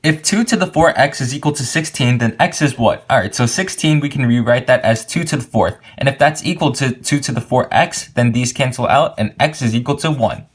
If 2 to the 4x is equal to 16, then x is what? Alright, so 16, we can rewrite that as 2 to the 4th. And if that's equal to 2 to the 4x, then these cancel out, and x is equal to 1.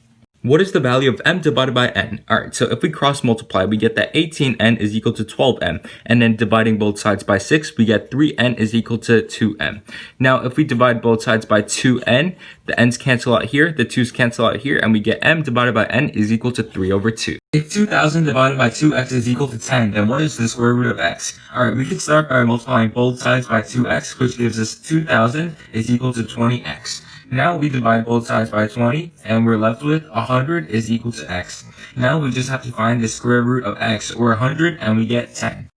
What is the value of m divided by n? Alright, so if we cross multiply, we get that 18n is equal to 12m. And then dividing both sides by 6, we get 3n is equal to 2m. Now, if we divide both sides by 2n, the n's cancel out here, the 2's cancel out here, and we get m divided by n is equal to 3 over 2. If 2000 divided by 2x is equal to 10, then what is the square root of x? Alright, we can start by multiplying both sides by 2x, which gives us 2000 is equal to 20x. Now we divide both sides by 20, and we're left with 100 is equal to x. Now we just have to find the square root of x, or 100, and we get 10.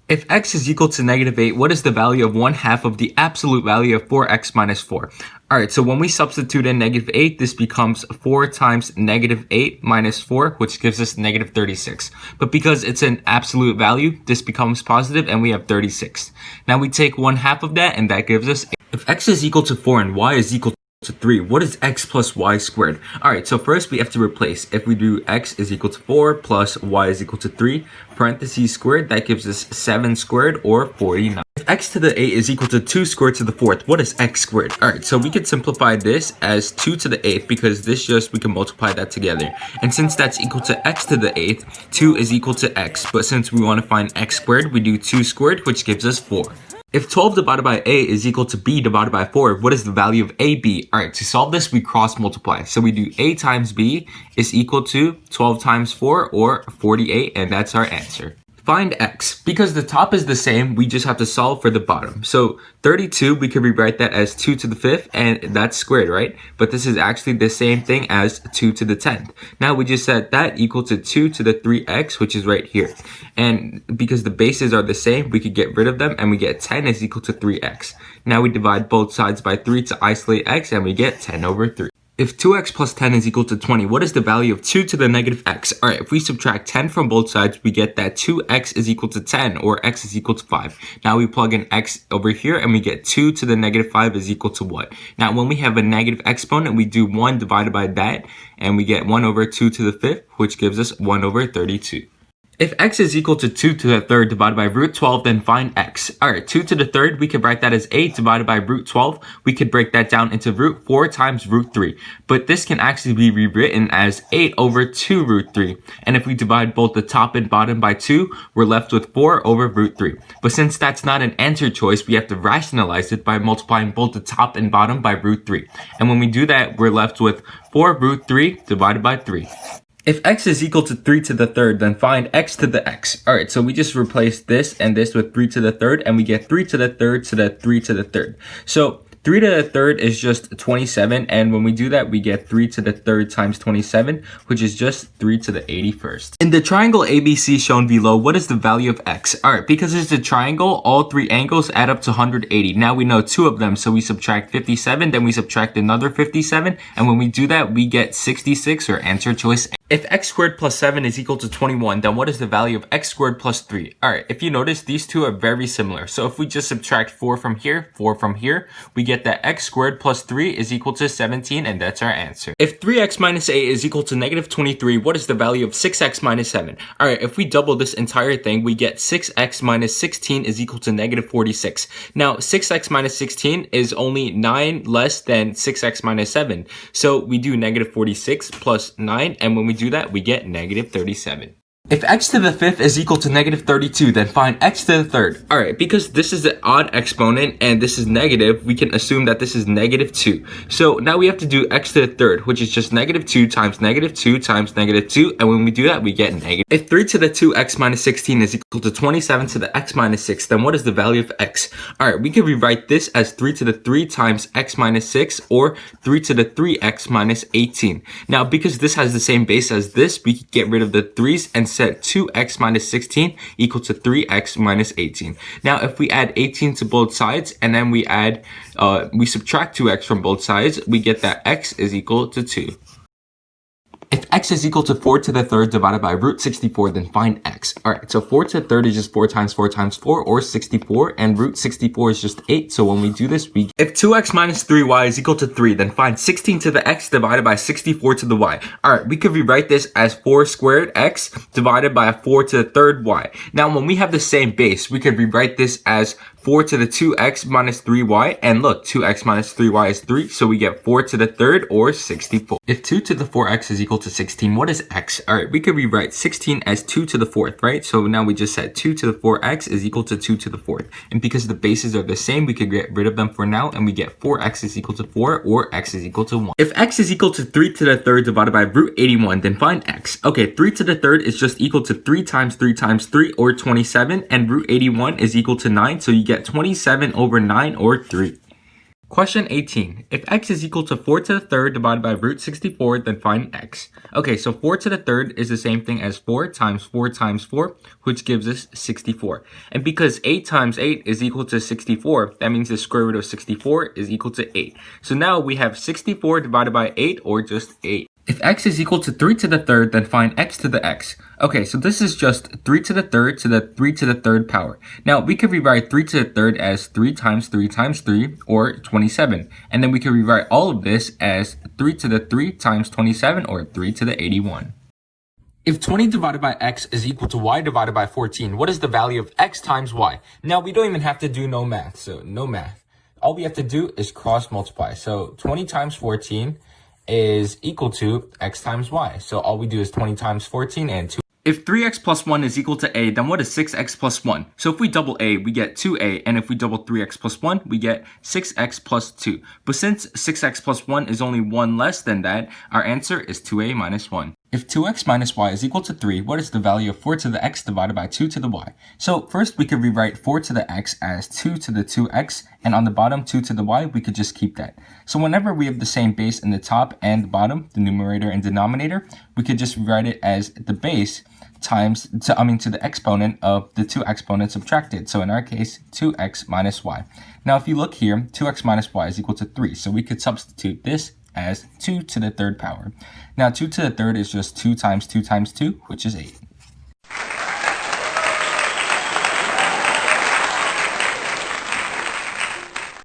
If x is equal to negative 8, what is the value of 1/2 of the absolute value of 4x minus 4? Alright, so when we substitute in negative 8, this becomes 4 times negative 8 minus 4, which gives us negative 36. But because it's an absolute value, this becomes positive, and we have 36. Now we take 1/2 of that, and that gives us 8. If x is equal to 4 and y is equal to 3, what is x plus y squared? Alright, so first we have to replace. If we do x is equal to 4 plus y is equal to 3, parentheses squared, that gives us 7 squared, or 49. If x to the 8 is equal to 2 squared to the 4th, what is x squared? Alright, so we could simplify this as 2 to the 8th, because this just, we can multiply that together. And since that's equal to x to the 8th, 2 is equal to x. But since we want to find x squared, we do 2 squared, which gives us 4. If 12 divided by a is equal to b divided by 4, what is the value of ab? Alright, to solve this, we cross multiply. So we do a times b is equal to 12 times 4, or 48, and that's our answer. Find x. Because the top is the same, we just have to solve for the bottom. So 32, we could rewrite that as 2 to the 5th, and that's squared, right? But this is actually the same thing as 2 to the 10th. Now we just set that equal to 2 to the 3x, which is right here. And because the bases are the same, we could get rid of them, and we get 10 is equal to 3x. Now we divide both sides by 3 to isolate x, and we get 10 over 3. If 2x plus 10 is equal to 20, what is the value of 2 to the negative x? Alright, if we subtract 10 from both sides, we get that 2x is equal to 10, or x is equal to 5. Now we plug in x over here, and we get 2 to the negative 5 is equal to what? Now when we have a negative exponent, we do 1 divided by that, and we get 1 over 2 to the 5th, which gives us 1 over 32. If x is equal to 2 to the 3rd divided by root 12, then find x. Alright, 2 to the 3rd, we could write that as 8 divided by root 12. We could break that down into root 4 times root 3. But this can actually be rewritten as 8 over 2 root 3. And if we divide both the top and bottom by 2, we're left with 4 over root 3. But since that's not an answer choice, we have to rationalize it by multiplying both the top and bottom by root 3. And when we do that, we're left with 4 root 3 divided by 3. If x is equal to 3 to the 3rd, then find x to the x. Alright, so we just replace this and this with 3 to the 3rd, and we get 3 to the 3rd to the 3 to the 3rd. So 3 to the 3rd is just 27, and when we do that, we get 3 to the 3rd times 27, which is just 3 to the 81st. In the triangle ABC shown below, what is the value of x? Alright, because it's a triangle, all three angles add up to 180. Now we know 2 of them, so we subtract 57, then we subtract another 57, and when we do that, we get 66, or answer choice A. If x squared plus 7 is equal to 21, then what is the value of x squared plus 3? Alright, if you notice, these two are very similar. So if we just subtract 4 from here, 4 from here, we get that x squared plus 3 is equal to 17, and that's our answer. If 3x minus 8 is equal to negative 23, what is the value of 6x minus 7? Alright, if we double this entire thing, we get 6x minus 16 is equal to negative 46. Now, 6x minus 16 is only 9 less than 6x minus 7. So we do negative 46 plus 9, and when we do that, we get negative 37. If x to the 5th is equal to negative 32, then find x to the 3rd. Alright, because this is an odd exponent and this is negative, we can assume that this is negative 2. So now we have to do x to the 3rd, which is just negative 2 times negative 2 times negative 2, and when we do that, we get negative. If 3 to the 2x minus 16 is equal to 27 to the x minus 6, then what is the value of x? Alright, we can rewrite this as 3 to the 3 times x minus 6, or 3 to the 3x minus 18. Now, because this has the same base as this, we can get rid of the 3's and set 2x minus 16 equal to 3x minus 18. Now, if we add 18 to both sides, and then we subtract 2x from both sides, we get that x is equal to 2. If x is equal to 4 to the third divided by root 64, then find x. Alright, so 4 to the third is just 4 times 4 times 4, or 64, and root 64 is just 8. So when we do this, if 2x minus 3y is equal to 3, then find 16 to the x divided by 64 to the y. Alright, we could rewrite this as 4 squared x divided by 4 to the third y. Now, when we have the same base, we could rewrite this as 4 to the 2x minus 3y, and look, 2x minus 3y is 3, so we get 4 to the third, or 64. If 2 to the 4x is equal to 16, what is x? Alright, we could rewrite 16 as 2 to the 4th, right? So now we just said 2 to the 4x is equal to 2 to the 4th. And because the bases are the same, we could get rid of them for now, and we get 4x is equal to 4, or x is equal to 1. If x is equal to 3 to the third divided by root 81, then find x. Okay, 3 to the third is just equal to 3 times 3 times 3, or 27, and root 81 is equal to 9, so you get 27 over 9, or 3. Question 18. If x is equal to 4 to the third divided by root 64, then find x. Okay, so 4 to the third is the same thing as 4 times 4 times 4, which gives us 64. And because 8 times 8 is equal to 64, that means the square root of 64 is equal to 8. So now we have 64 divided by 8, or just 8. If x is equal to 3 to the third, then find x to the x. Okay, so this is just 3 to the third to the 3 to the third power. Now, we could rewrite 3 to the third as 3 times 3 times 3, or 27. And then we could rewrite all of this as 3 to the 3 times 27, or 3 to the 81. If 20 divided by x is equal to y divided by 14, what is the value of x times y? Now, we don't even have to do no math, so no math. All we have to do is cross multiply. So 20 times 14 is equal to x times y. So all we do is 20 times 14 and 2. If 3x plus 1 is equal to a, then what is 6x plus 1? So if we double a, we get 2a, and if we double 3x plus 1, we get 6x plus 2. But since 6x plus 1 is only 1 less than that, our answer is 2a minus 1. If 2x minus y is equal to 3, what is the value of 4 to the x divided by 2 to the y? So first we could rewrite 4 to the x as 2 to the 2x, and on the bottom 2 to the y, we could just keep that. So whenever we have the same base in the top and the bottom, the numerator and denominator, we could just rewrite it as the base times, to the exponent of the two exponents subtracted. So in our case, 2x minus y. Now if you look here, 2x minus y is equal to 3, so we could substitute this as 2 to the third power. Now 2 to the third is just 2 times 2 times 2, which is 8.